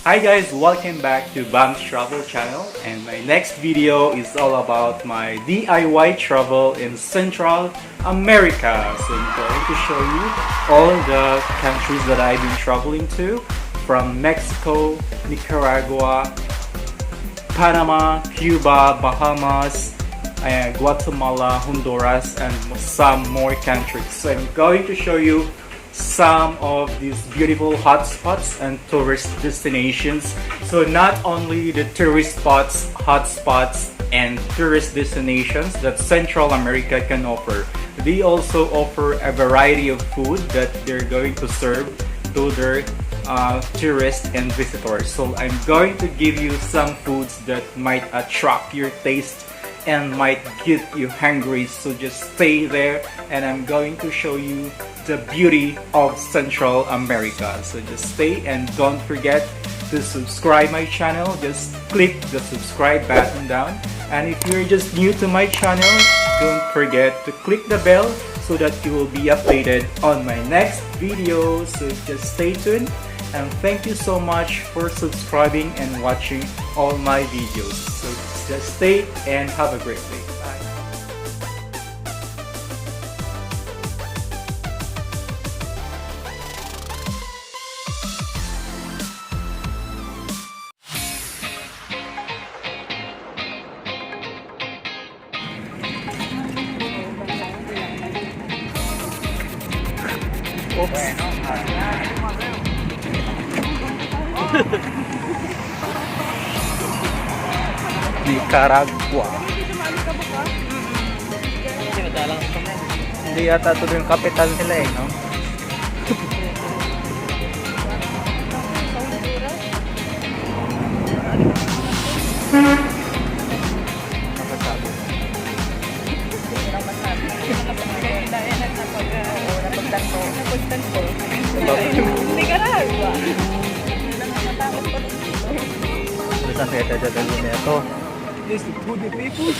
Hi guys, welcome back to Bam's Travel Channel, and my next video is all about my DIY travel in Central America. So I'm going to show you all the countries that I've been traveling to, from Mexico, Nicaragua, Panama, Cuba, Bahamas, Guatemala, Honduras, and some more countries. So I'm going to show you some of these beautiful hotspots and tourist destinations. So not only the tourist spots, hotspots, and tourist destinations that Central America can offer, they also offer a variety of food that they're going to serve to their tourists and visitors. So I'm going to give you some foods that might attract your taste and might get you hungry, so just stay there and I'm going to show you the beauty of Central America. So just stay and don't forget to subscribe my channel. Just click the subscribe button down, and if you're just new to my channel, don't forget to click the bell so that you will be updated on my next video. So just stay tuned, and thank you so much for subscribing and watching all my videos. So just stay and have a great day. Bye. Nicaragua. Hindi yata ito yung capital nila eh, no? Nicaragua. Saan kaya tayo nito? This is food people.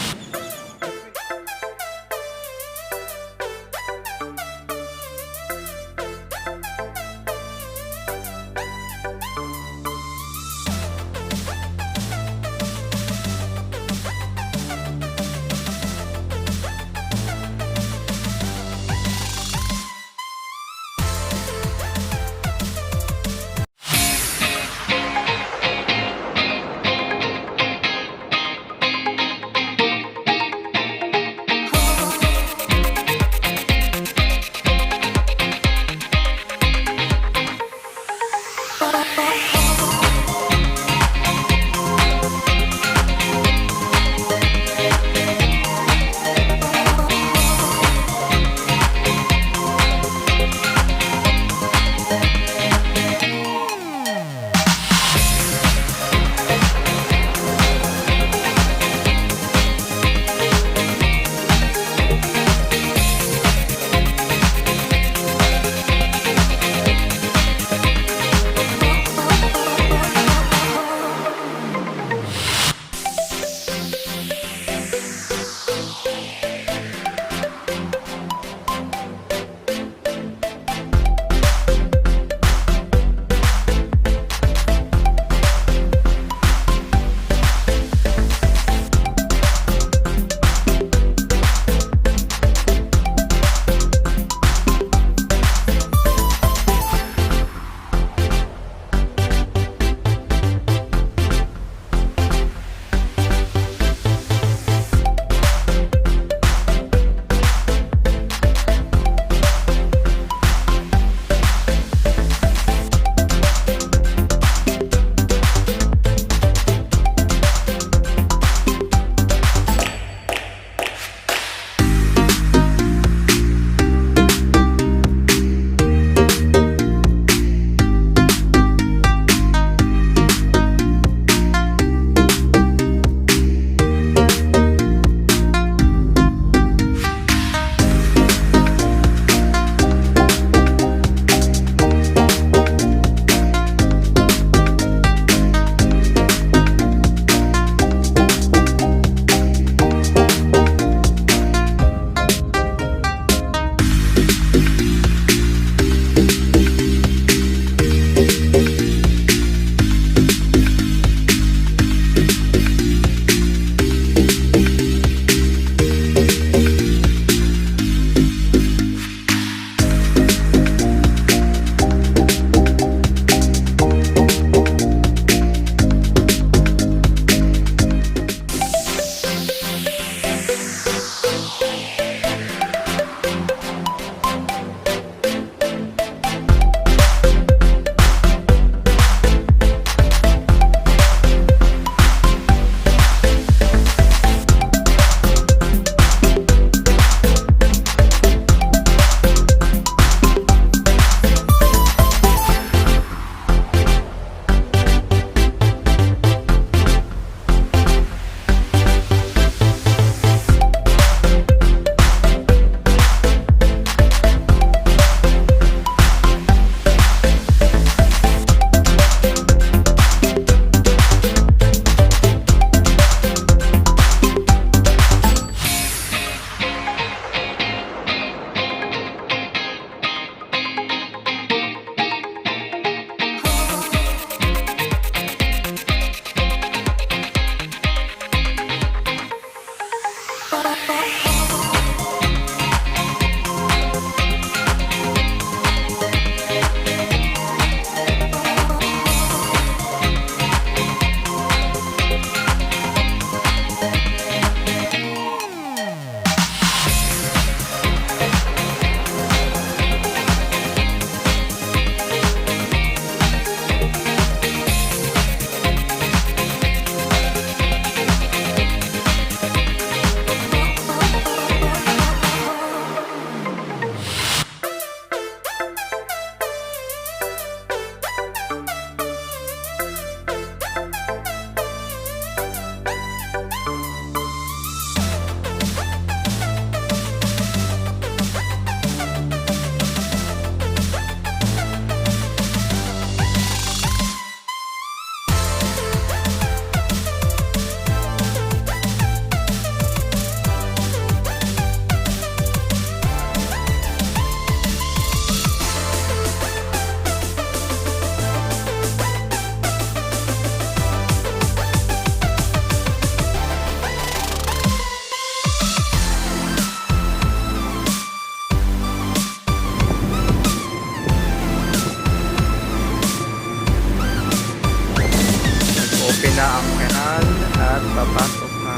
Open na ang kanal at papasok na.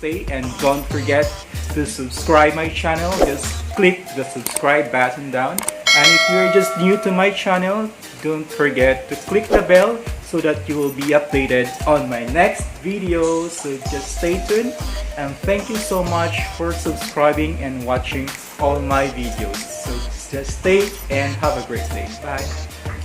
Stay and don't forget to subscribe my channel. Just click the subscribe button down, and if you're just new to my channel, don't forget to click the bell so that you will be updated on my next video. So just stay tuned, and thank you so much for subscribing and watching all my videos. So just stay and have a great day. Bye.